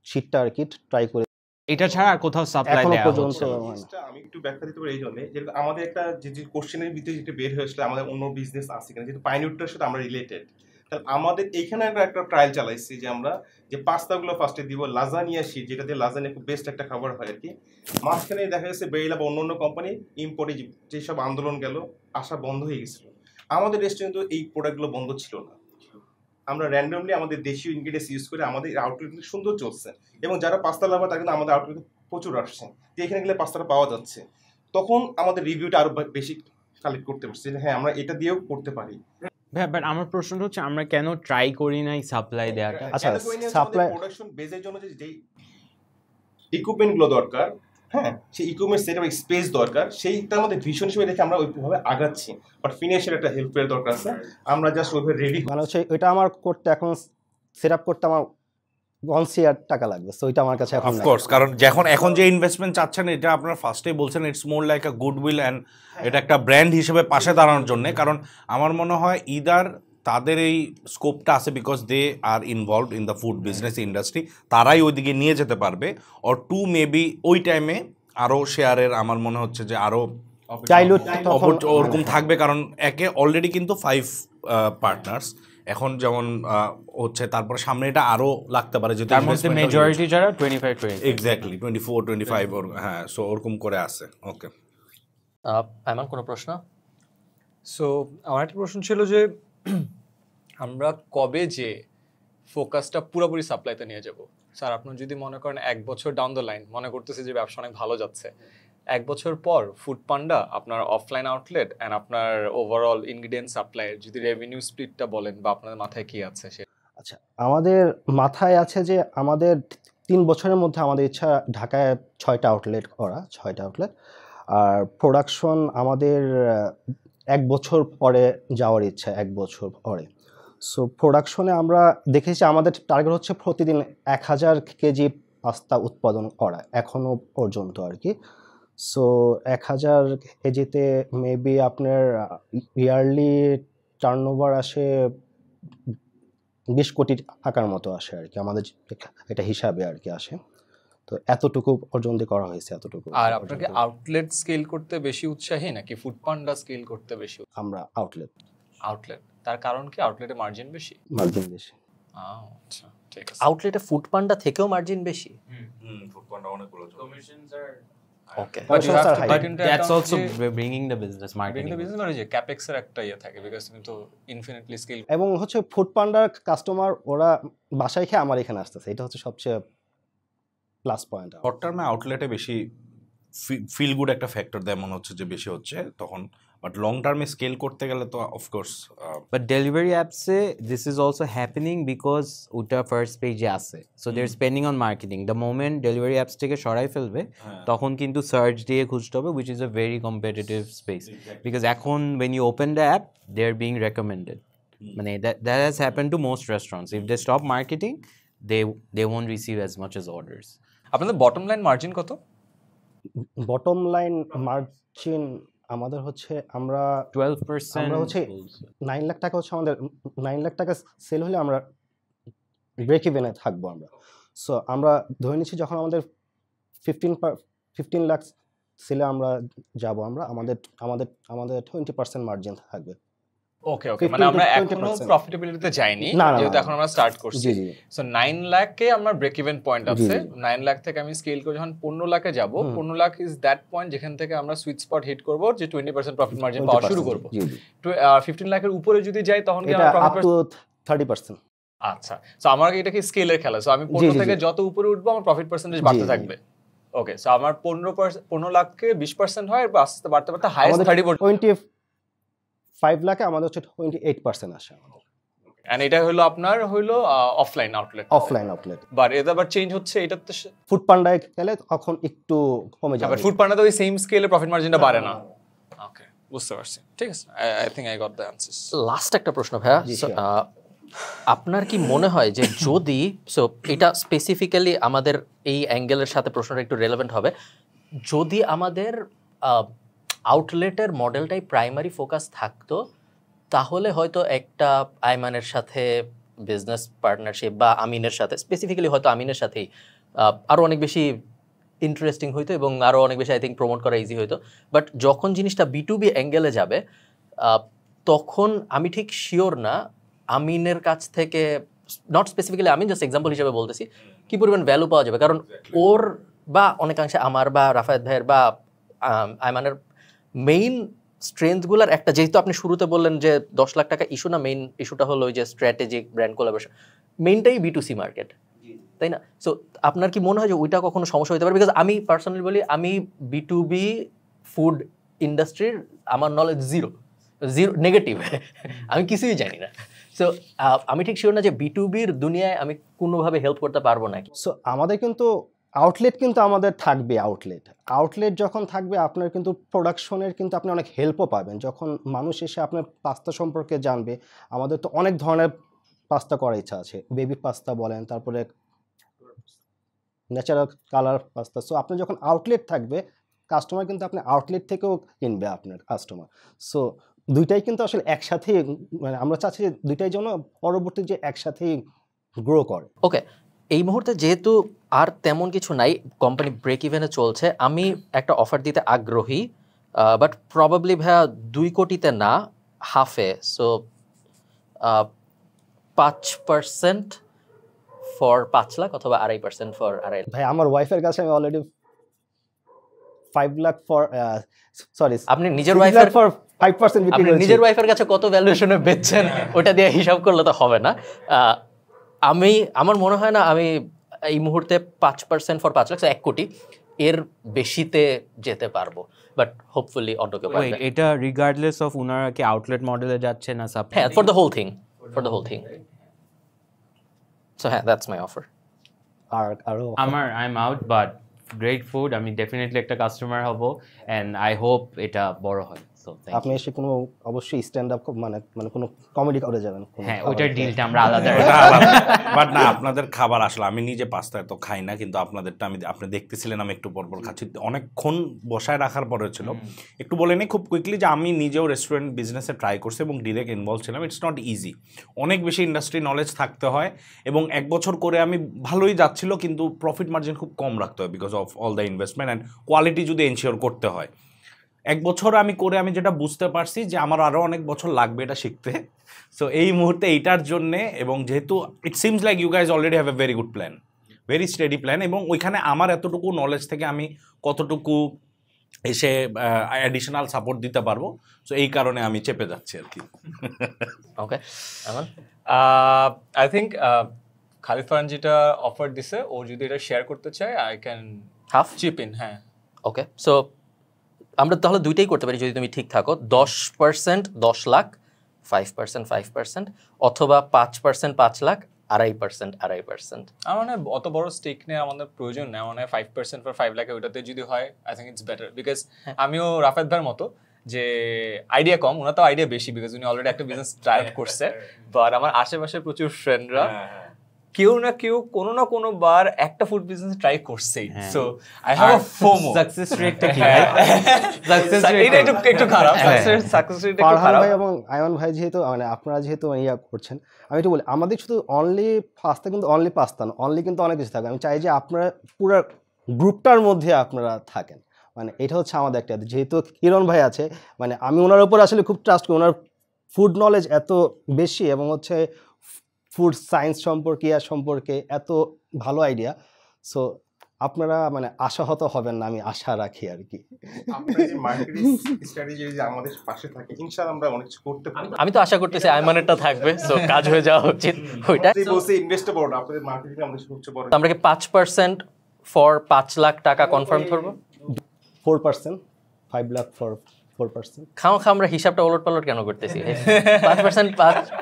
শীটটা আর কি ট্রাই করে, এটা ছাড়া আর কোথাও সাপ্লাই এখনো দেওয়া পর্যন্ত হচ্ছে? আমি একটু ব্যাখ্যা দিতে পারি এই জন্য, যেহেতু আমাদের একটা যে কোশ্চেনের ভিতরে যেটা বের হয়েছিল আমাদের অন্য বিজনেস আছে কিনা, যেহেতু পাইনিউরটার সাথে আমরা রিলেটেড, তাহলে আমাদের এইখানে একটা ট্রায়াল চালাইছি যে আমরা যে পাস্তাগুলো ফার্স্টে দিব লাজানিয়া শীট, যেটা দিয়ে লাজানিয়া খুব বেস্ট একটা খাবার হয় আর কি। মাঝখানে দেখা যাচ্ছে বেরিলা বা অন্য কোম্পানি ইম্পোর্টে যেসব আন্দোলন গেল, আসা বন্ধ হয়ে গেছিল। আমাদের রেস্টুরেন্টে এই প্রোডাক্টগুলো বন্ধ ছিল না। আমরা র্যান্ডমলি আমাদের দেশীয় ইনগ্রেডিয়েন্টস ইউজ করে আমাদের আউটলেট সুন্দর চলছে, এবং যারা পাস্তা লাভার তারা কিন্তু আমাদের আউটলেটে প্রচুর আসছে, যে এখানে গেলে পাস্তাটা পাওয়া যাচ্ছে। তখন আমাদের রিভিউটা আরো বেশি কালেক্ট করতে পারছি যে হ্যাঁ আমরা এটা দিয়েও করতে পারি। হ্যাঁ, বাট আমার প্রশ্নটা হচ্ছে আমরা কেন ট্রাই করি নাই সাপ্লাই দেওয়াটা? আচ্ছা, সাপ্লাই প্রোডাকশন বেজের জন্য যে ইকুইপমেন্টগুলো দরকার, হ্যাঁ সেই ইকুইপমেন্ট সেট এবং স্পেস দরকার, সেইটার মধ্যে ভীষণ হিসেবে দেখে আমরা ওইভাবে আগাচ্ছি। বাট ফিনান্সিয়াল একটা হেল্পের দরকার আছে, আমরা জাস্ট ওইভাবে রেডি। মানে হচ্ছে এটা আমার করতে এখন সেট আপ করতে আমার 1 CR টাকা লাগবে, সো এটা আমার কাছে এখন অফকোর্স, কারণ এখন যে ইনভেস্টমেন্ট চাচ্ছেন এটা আপনারা ফার্স্টেই বলছেন it's more like a goodwill and এটা একটা ব্র্যান্ড হিসেবে পাশে দাঁড়ানোর জন্য। কারণ আমার মনে হয় ইদার তাদের এই স্কোপটা আছে because they are involved in the food business industry, তারাই ওইদিকে নিয়ে যেতে পারবে। অর টু মেবি ওই টাইমে আরও শেয়ারের আমার মনে হচ্ছে যে আরও ওরকম থাকবে, কারণ একে অলরেডি কিন্তু 5 পার্টনার্স এখন যেমন হচ্ছে, তারপরে সামনে এটা আরো লাগতে পারে, যেহেতু তার মধ্যে মেজরিটি যারা 25 এক্স্যাক্টলি 24-25 ওর, হ্যাঁ সো ওরকম করে আছে। ওকে, আইমান কোনো প্রশ্ন? সো আমার একটা প্রশ্ন ছিল যে আমরা কবে যে ফোকাসটা পুরোপুরি সাপ্লাইতে নিয়ে যাব? স্যার আপনার যদি মনে করেন 1 বছর ডাউন দ্য লাইন, মনে করতেছে যে ব্যবসা অনেক ভালো যাচ্ছে, 1 বছর পর ফুড পান্ডা আপনার অফলাইন আউটলেট অ্যান্ড আপনার ওভারঅল ইনগ্রিডিয়েন্ট সাপ্লাইয়ের যদি রেভিনিউ স্প্লিটটা বলেন বা আপনাদের মাথায় কি আছে? আচ্ছা, আমাদের মাথায় আছে যে আমাদের 3 বছরের মধ্যে আমাদের ইচ্ছা ঢাকায় 6টা আউটলেট করা, 6টা আউটলেট। আর প্রোডাকশন আমাদের 1 বছর পরে যাওয়ার ইচ্ছা, 1 বছর পরে। সো প্রোডাকশনে আমরা দেখেছি আমাদের টার্গেট হচ্ছে প্রতিদিন 1000 কেজি পাস্তা উৎপাদন করা এখনো পর্যন্ত আর কি। সো 1000 কেজিতে মেবি আপনার ইয়ারলি টার্নওভার আসে 20 কোটি টাকার মতো আসে আর কি, আমাদের এটা হিসাবে আর কি আসে। তো এতটুকু পর্যন্ত করা হয়েছে, এতটুকু। আর আপনাকে আউটলেট স্কেল করতে বেশি উৎসাহী নাকি ফুড পান্ডা স্কেল করতে বেশি? আমরা আউটলেট। তার কারণ কি? আউটলেটে মার্জিন বেশি। আচ্ছা, ঠিক আছে। আউটলেটে ফুড পান্ডা থেকেও মার্জিন বেশি? ফুড পান্ডা অনেকগুলো কমিশনস আর okay, But you have to take into that's account also যে bringing the business bringing marketing. the business মানে যে ক্যাপেক্স এর একটা ইয়ে থাকে, বিকজ তুমি তো ইনফিনিটলি স্কেল। এবং হচ্ছে ফুড পান্ডার কাস্টমার ওরা বাসায় খেয়ে আমার এখানে আসতেছে, এটা হচ্ছে সবচেয়ে প্লাস পয়েন্ট। শর্ট টার্মে আউটলেটে বেশি ফিল গুড একটা ফ্যাক্টর দেয় মনে হচ্ছে যে বেশি হচ্ছে তখন, বাট লং টার্মে স্কেল করতে গেলে তো of course. But delivery apps say this is also happening because ওটা ফার্স্ট পেজে আছে, so they're spending on marketing. The moment delivery apps থেকে সরাই ফেলবে তখন কিন্তু সার্চ দিয়ে খুঁজতে হবে, which is a very competitive space because এখন when you open the app they're being recommended. মানে that has happened to most restaurants. If they stop marketing they won't receive as much as orders. আপনাদের bottom line margin কত? Bottom line margin আমাদের হচ্ছে আমরা 12%। আমরা হচ্ছে 9 লাখ টাকা হচ্ছে আমাদের, 9 লাখ টাকা সেল হলে আমরা ব্রেক ইভেনে থাকবো আমরা। সো আমরা ধরে নিচ্ছি যখন আমাদের 15 লাখ সেলে আমরা যাব, আমাদের 20% মার্জিন থাকবে। ওকে, মানে আমরা এখনো প্রফিটেবিলিটিতে যাইনি, যেহেতু এখন আমরা স্টার্ট করছি। সো 9 লাখে আমরা ব্রেক ইভেন পয়েন্ট আছে। 9 লাখ থেকে আমি স্কেল করে যখন 15 লাখে যাব, 15 লাখ ইজ দ্যাট পয়েন্ট যেখান থেকে আমরা সুইট স্পট হিট করব, যে 20% প্রফিট মার্জিন পাওয়া শুরু করব। 15 লাখের উপরে যদি যাই তখন কি আমরা আপ টু 30%। আচ্ছা, সো আমার এটা কি স্কেলের খেলা? সো আমি 15 থেকে যত উপরে উঠবো আমার প্রফিট পার্সেন্টেজ বাড়তে থাকবে। ওকে, সো আমার 15 লাখকে 20% হয়, আর আস্তে বাড়তে বাড়তে হাইয়েস্ট 30%। 25 লাখে আমাদের হচ্ছে 28% আসে আমাদের। এন্ড এটা হলো আপনার হলো offline outlet, offline outlet. But এটা আবার চেঞ্জ হচ্ছে, এটা তো ফুড পান্ডায় গেলে তখন একটু কমে যাবে। আবার ফুড পান্ডাতে ওই সেম স্কেলে প্রফিট মার্জিনটা বাড়ে না। ওকে, বুঝতে পারছি, ঠিক আছে, I think I got the answers. Last একটা প্রশ্ন ভাইয়া, আপনার কি মনে হয় যে যদি এটা স্পেসিফিক্যালি আমাদের এই অ্যাঙ্গেলের সাথে প্রশ্নটা একটু রেলেভেন্ট হবে, যদি আমাদের আউটলেটের মডেলটাই প্রাইমারি ফোকাস থাকতো, তাহলে হয়তো একটা আইমানের সাথে বিজনেস পার্টনারশিপ বা আমিনের সাথে, স্পেসিফিক্যালি হয়তো আমিনের সাথেই আরও অনেক বেশি ইন্টারেস্টিং হইতো এবং আরও অনেক বেশি আই থিঙ্ক প্রমোট করা ইজি হইতো। বাট যখন জিনিসটা B2B অ্যাঙ্গেলে যাবে, তখন আমি ঠিক শিওর না আমিনের কাছ থেকে, not specifically Amin, just example হিসেবে বলতেছি, কি পরিমাণ ভ্যালু পাওয়া যাবে। কারণ ওর বা অনেকাংশে আমার বা রাফায়েত ভাইয়ের বা আইমানের মেইন স্ট্রেংথগুলোর একটা, যেহেতু আপনি শুরুতে বললেন যে 10 লাখ টাকা ইস্যু না, মেইন ইস্যুটা হলো ওই যে স্ট্র্যাটেজিক ব্র্যান্ড কোলাবোরেশন, মেইনটাই B2C মার্কেট, তাই না? সো আপনার কি মনে হয় যে ওইটা কখনো সমস্যা হতে পারে? বিকজ আমি পার্সোনালি বলি, আমি B2B ফুড ইন্ডাস্ট্রির আমার নলেজ জিরো নেগেটিভ, আমি কিছুই জানি না। সো আমি ঠিক শিওর না যে B2Bর দুনিয়ায় আমি কোনোভাবে হেল্প করতে পারবো নাকি। সো আমাদের কিন্তু আউটলেট কিন্তু আমাদের থাকবে। আউটলেট যখন থাকবে, আপনার কিন্তু প্রোডাকশনের কিন্তু আপনি অনেক হেল্পও পাবেন। যখন মানুষ এসে আপনার পাস্তা সম্পর্কে জানবে, আমাদের তো অনেক ধরনের পাস্তা করার ইচ্ছা আছে, বেবি পাস্তা বলেন, তারপরে ন্যাচারাল কালার পাস্তা। সো আপনার যখন আউটলেট থাকবে, কাস্টমার কিন্তু আপনি আউটলেট থেকেও কিনবে আপনার কাস্টমার। সো দুইটাই কিন্তু আসলে একসাথেই, মানে আমরা চাচ্ছি যে দুইটাই যেন পরবর্তী যে একসাথেই গ্রো করে। ওকে, এই মুহূর্তে যেহেতু আর তেমন কিছু নাই, কোম্পানি ব্রেক ইভেনে চলছে, আমি একটা অফার দিতে আগ্রহী, বাট প্রবাবলি ভাইয়া 2 কোটিতে না, হাফে। সো 5% ফর 5 লাখ অথবা 2.5% ফর 2.5 লাখ। ভাই, আমার ওয়াইফের কাছে আমি অলরেডি 5 লাখ ফর, সরি, আপনি নিজের ওয়াইফের ফর 5% বিক্রি আপনি করেছি। নিজের ওয়াইফের কাছে কত ভ্যালুয়েশনে বেচছেন ওটা দিয়ে হিসাব করলে তো হবে না। আমার মনে হয় না আমি এই মুহূর্তে 5% ফর 5 লাখ, 1 কোটি এর বেশিতে যেতে পারবো, বাট হোপফুলি অন্য কেউ পারবে। Wait, এটা রিগার্ডলেস অফ উনারা কি আউটলেট মডেলে যাচ্ছে না সাপ্লাই? হ্যাঁ, for the whole thing, so হ্যাঁ, দ্যাটস মাই অফার। আরো I am out, but great food, আমি ডেফিনেটলি একটা কাস্টমার হব এন্ড আই হোপ এটা বড় হয়। সো আপনি এসে কোনো অবশ্যই স্ট্যান্ড আপ মানে কোনো কমেডি করে যাবেন। হ্যাঁ, ওইটার ডিলটা আমরা আলাদা বাট না, আপনাদের খাবার আসলে আমি নিজে পাস্তা তো খাই না, কিন্তু আপনাদেরটা আপনি দেখতেছিলেন আমি একটু পরপর খাচ্ছি, অনেকক্ষণ বসায় রাখার পরে ছিল। একটু বলে নিই খুব কুইকলি যে আমি নিজেও রেস্টুরেন্ট বিজনেসে ট্রাই করছি এবং ডিরেক্ট ইনভলভ ছিলাম। ইটস নট ইজি, অনেক বেশি ইন্ডাস্ট্রি নলেজ থাকতে হয় এবং 1 বছর করে আমি ভালোই যাচ্ছিল, কিন্তু প্রফিট মার্জিন খুব কম রাখতে হয় because of all the investment and quality যদি এনশিওর করতে হয়। 1 বছর আমি যেটা বুঝতে পারছি যে আমার আরও অনেক বছর লাগবে এটা শিখতে। সো এই মুহূর্তে এইটার জন্যে, এবং যেহেতু it seems like you guys already have a very good plan, very steady plan, এবং ওইখানে আমার এতটুকু নলেজ থেকে আমি কতটুকু এসে অ্যাডিশনাল সাপোর্ট দিতে পারবো, সো এই কারণে আমি চেপে যাচ্ছি আর কি। Okay, Aman I think Khalid Farhan যেটা অফার দিছে, ও যদি এটা শেয়ার করতে চায়, I can half chip in. হ্যাঁ, ওকে, সো আমরা তাহলে দুইটাই করতে পারি যদি তুমি ঠিক থাকো। 10% 10 লাখ, 5% 5%, অথবা 5% 5 লাখ, 2.5% 2.5%। আমার মানে অত বড় স্টেক নেই আমাদের প্রয়োজন নেই, মানে 5% ফর 5 লাখে ওটাতে যদি হয়, I think it's better. Because আমিও রাফায়েত ভাইয়ের মতো যে আইডিয়া কম, ওনার তো আইডিয়া বেশি, বিকজ উনি অলরেডি একটা বিজনেস ট্রাই করছে। বাট আমার আশেপাশে প্রচুর ফ্রেন্ডরা কেউ না কেউ কোনো না কোনো বার একটা ফুড বিজনেস ট্রাই করছেই। So I have a FOMO. Success রেটটা কি? সাকসেস রেট একটু খারাপ, সাকসেস রেট একটু ফারহান খারাপ। ভাই এবং আয়মান ভাই যেহেতু, মানে আপনারা যেহেতু ইয়া করছেন, আমি একটু বলি, আমাদের শুধু অনলি পাস্তা কিন্তু অনলি পাস্তা না, অনলি কিন্তু অনেক কিছু থাকে। আমি চাই যে আপনারা পুরো গ্রুপটার মধ্যে আপনারা থাকেন, মানে এটা হচ্ছে আমাদের একটা, যেহেতু কিরণ ভাই আছে, মানে আমি ওনার উপর আসলে খুব ট্রাস্ট করি, ওনার ফুড নলেজ এত বেশি এবং হচ্ছে ফুড সায়েন্স সম্পর্কে সম্পর্কে এত ভালো আইডিয়া। সো আপনারা মানে আশাহত হবেন না, আমি আশা রাখি আর কি। আপনার যে মার্কেটিং স্ট্র্যাটেজি যে আমাদের পাশে থাকে, ইনশাআল্লাহ আমরা অনেক কিছু করতে পারবো। আমি তো আশা করতেছি আইমানেরটা থাকবে, সো কাজ হয়ে যাওয়া উচিত ওইটা। এই বলছে ইনভেস্ট বড়, আপনাদের মার্কেটিং আমাদের সবচেয়ে বড়। আমরা কি 5% ফর 5 লাখ টাকা কনফার্ম করবো? 4%, 5 লাখ ফর 4%। খাওয়া আমরা হিসাবটা ওলটপালট কেন করতেছি? 5%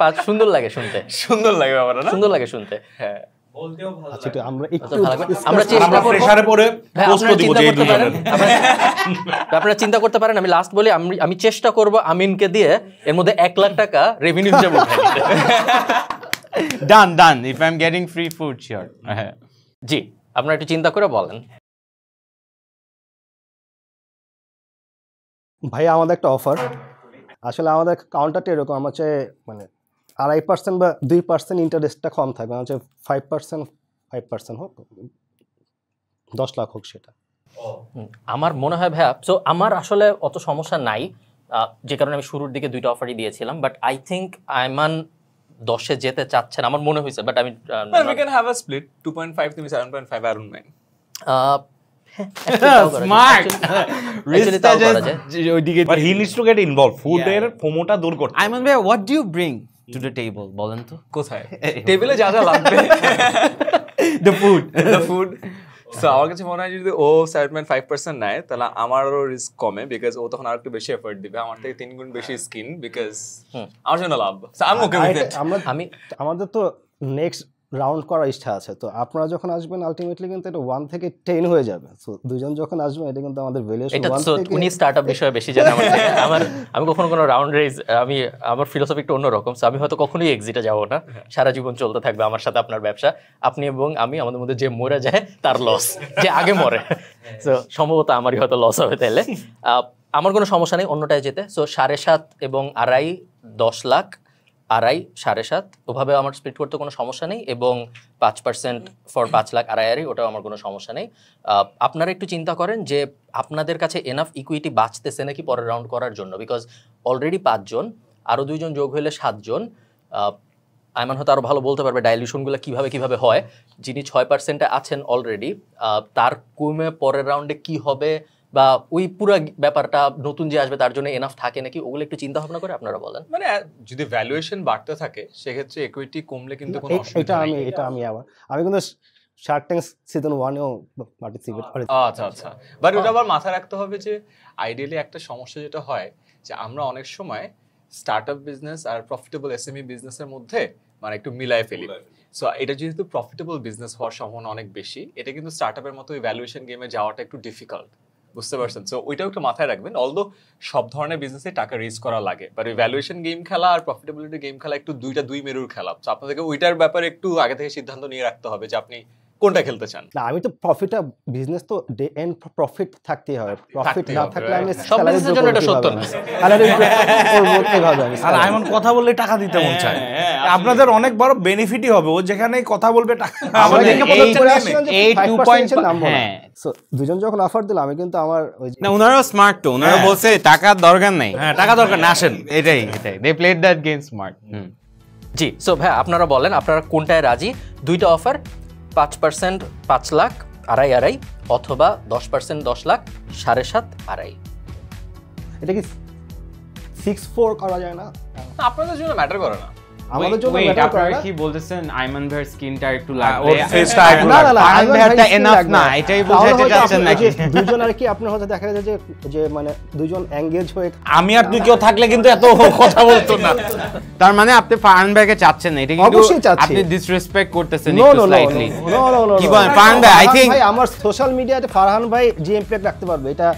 5 সুন্দর লাগে শুনতে, সুন্দর লাগে ব্যাপারটা না? সুন্দর লাগে শুনতে। হ্যাঁ, আচ্ছা তো আমরা একটু ভালো করে আমরা চেষ্টা আমরা করব। প্রেসারে পড়ে ভাই, পোস্ট আপনারা দিব চিন্তা যে এই করতে পারেন, দুজনের আপনারা চিন্তা করতে পারেন, আমি লাস্ট বলি, আমি চেষ্টা করব আমিনকে দিয়ে এর মধ্যে 1 লাখ টাকা রেভিনিউ হিসেবে উঠাই দিতে। Done. If I'm getting free food, sure. জি, আপনারা একটু চিন্তা করে বলেন। ভাইয়া আমাদের একটা অফার, আসলে আমাদের কাউন্টারটা এরকম, আমার হচ্ছে মানে 2.5% বা 2% ইন্টারেস্টটা কম থাকবে, আমার হচ্ছে 5% হোক, 10 লাখ হোক সেটা। আমার মনে হয় ভাইয়া, সো আমার আসলে অত সমস্যা নাই, যে কারণে আমি শুরুর দিকে 2টা অফারই দিয়েছিলাম, বাট আই থিঙ্ক আইমান 10-এ যেতে চাচ্ছেন আমার মনে হয়েছে, বাট আমি we can have a split 2.5 to 7.5, I don't mind. Smart. Actually তাও করা যায়। But he needs to get involve, ফুডের ফোমোটা দূর করতে। Ayman bhai, what do you bring to the table? বলেন তো। কোথায় টেবিলে যা যা লাগবে, The food. the food. So আমার কাছে মনে হয় যদি ও 7.5% নেয় তাহলে আমারও রিস্ক কমে, বিকজ ও তখন আর একটু বেশি এফর্ট দিবে, আমার থেকে 3 গুণ বেশি স্কিন, বিকজ আমার জন্য লাভ। So I'm okay with it. আমাদের তো নেক্সট রাউন্ড করার ইচ্ছা আছে, তো আপনারা যখন আসবেন আলটিমেটলি কিন্তু এটা 1 থেকে 10 হয়ে যাবে। সো দুজন যখন আসবেন এটা কিন্তু আমাদের ভ্যালুয়েশন এটা 1 থেকে উনি স্টার্টআপ বিষয়ে বেশি জানেন আমার থেকে। আমি কখনো কোনো রাউন্ড রেজ, আমার ফিলোসফি একটু অন্যরকম, সো আমি হয়তো কখনোই এক্সিটে যাব না, সারা জীবন চলতে থাকবে আমার সাথে আপনার ব্যবসা, আপনি এবং আমি, আমাদের মধ্যে যে মরে যায় তার লস, যে আগে মরে, সো সম্ভবত আমারই হয়তো লস হবে। তাইলে আমার কোনো সমস্যা নেই অন্যটায় যেতে। সো 7.5 এবং 2.5, 10 লাখ, 2.5, 7.5 ওভাবে আমার স্প্লিট করতে কোনো সমস্যা নেই, এবং 5% ফর 5 লাখ 2.5, ওটাও আমার কোনো সমস্যা নেই। আপনারা একটু চিন্তা করেন যে আপনাদের কাছে এনাফ ইকুইটি বাঁচতেছে নাকি পরের রাউন্ড করার জন্য, বিকজ অলরেডি 5 জন, আরও 2 জন যোগ হলে 7 জন। আইমান হয়তো আরও ভালো বলতে পারবে ডাইলিউশনগুলো কিভাবে হয়। যিনি 6%-এ আছেন অলরেডি, তার কমে পরের রাউন্ডে কি হবে, বা ওই পুরো ব্যাপারটা নতুন যে আসবে তার জন্য এনাফ থাকে নাকি, ওগুলো একটু চিন্তা ভাবনা করে আপনারা বলেন। মানে যদি ভ্যালুয়েশন বাড়তে থাকে সেক্ষেত্রে ইকুইটি কমলে কিন্তু কোনো অসুবিধা নেই। আমি কিন্তু শার্ক ট্যাঙ্ক সিজন 1-এও পার্টিসিপেট করি। আচ্ছা, বাট ওটা আবার মাথায় রাখতে হবে যে আইডিয়ালি একটা সমস্যা যেটা হয় যে আমরা অনেক সময় স্টার্টআপ বিজনেস আর প্রফিটেবল এসএমই বিজনেসের মধ্যে মানে একটু মিলায় ফেলি। সো এটা যেহেতু প্রফিটেবল বিজনেস হওয়ার সম্ভাবনা অনেক বেশি, এটা কিন্তু স্টার্টআপের মতো ভ্যালুয়েশন গেমে যাওয়াটা একটু ডিফিকাল্ট, বুঝতে পারছেন? সো ওইটাও একটু মাথায় রাখবেন। অলদো সব ধরনের বিজনেসে টাকা রিস্ক করা লাগে, বাট ওই ভ্যালুয়েশন গেম খেলা আর প্রফিটেবিলিটি গেম খেলা একটু দুই মেরুর খেলা। সো আপনাদেরকে ওইটার ব্যাপারে একটু আগে থেকে সিদ্ধান্ত নিয়ে রাখতে হবে যে আপনি কোনটা খেলতে চান। না, আমি তো প্রফিটটা বিজনেস তো ডে এন্ড প্রফিট থাকতেই হবে, প্রফিট না থাকলে আমি সব বিজনেসের জন্য এটা সত্য না। আর এমন কথা বললে টাকা দিতে মন চায়, আপনাদের অনেক বড় বেনিফিটই হবে, ও যেখানে কথা বলবে টাকা সো দুজন যখন অফার দিল আমি কিন্তু আমার ওই না, ওনারাও স্মার্ট তো, ওনারা বলছে টাকার দরকার নাই। হ্যাঁ, টাকা দরকার না, আসেন। এটাই they played that game smart. জি, সো ভাই আপনারা বলেন আপনারা কোনটায় রাজি? 2টা অফার, 5% 5 লাখ 2.5, অথবা 10% 10 লাখ 7.5, 2.5। এটা কি 6-4 করা যায় না? আপনাদের জন্য ম্যাটার করে না। আমাদের জন্য ওয়েট, ম্যাটার করে আপনারা না। কি বলতেছেন আইমান ভাইয়ের স্কিনটা একটু ওর লাগবে, ফেসটা একটু না, না, না, আইমান আইমান ভাইয়েরটা ভাই skin এনাফ লাগবে না, না। এটাই তাহলে বুঝাতে হয়তো চাচ্ছেন আপনি- নাকি? দুজন আর কি আপনার হয়তো দেখা যায় যে মানে দুজন এঙ্গেজ হয়ে আমি আর তুই কেউ থাকলে কিন্তু এত কথা বলতো না। তার মানে আপনি ফারহান ভাইকে চাচ্ছেন না, এটা কিন্তু অবশ্যই চাচ্ছি। আপনি ডিসরেসপেক্ট করতেছেন নো একটু নো নো স্লাইটলি। নো কি বলেন ফারহান ভাই? আই থিংক ভাই আমার সোশ্যাল মিডিয়াতে ফারহান ভাই যে ইমপ্যাক্ট রাখতে পারবে এটা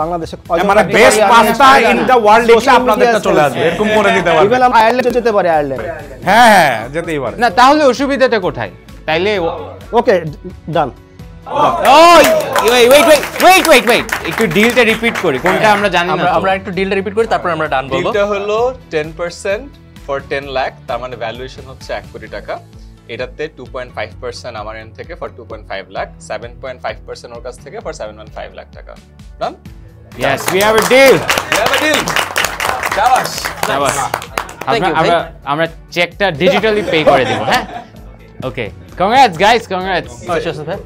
বাংলাদেশে মানে best pasta in the world লিখলে আপনাদেরটা চলে আসবে, এরকম করে দিতে পারবে। ইভেন আয়ারল্যান্ডে যেতে পারে, আয়ারল্যান্ড। হ্যাঁ, যেতেই পারে। না, তাহলে অসুবিধাটা কোথায়? তাইলে ওকে, ডান। ওয়েট একটু ডিলটা রিপিট করি, কোনটা আমরা জানি না। আমরা একটু ডিলটা রিপিট করি, তারপর আমরা ডান বলবো। এটা হলো 10% ফর 10 লাখ, তার মানে ভ্যালুয়েশন হচ্ছে 1 কোটি টাকা। এটাতে 2.5% আমার এন্ড থেকে ফর 2.5 লাখ, 7.5% ওর কাছ থেকে ফর 7.5 লাখ টাকা। ডান? Yes, we have a deal. We have a deal. শাবাশ। Thank you, আমরা চেকটা ডিজিটালি পে করে দেব। হ্যাঁ, ওকে, কংগ্রাটস গাইস, কংগ্রাটস। ভাই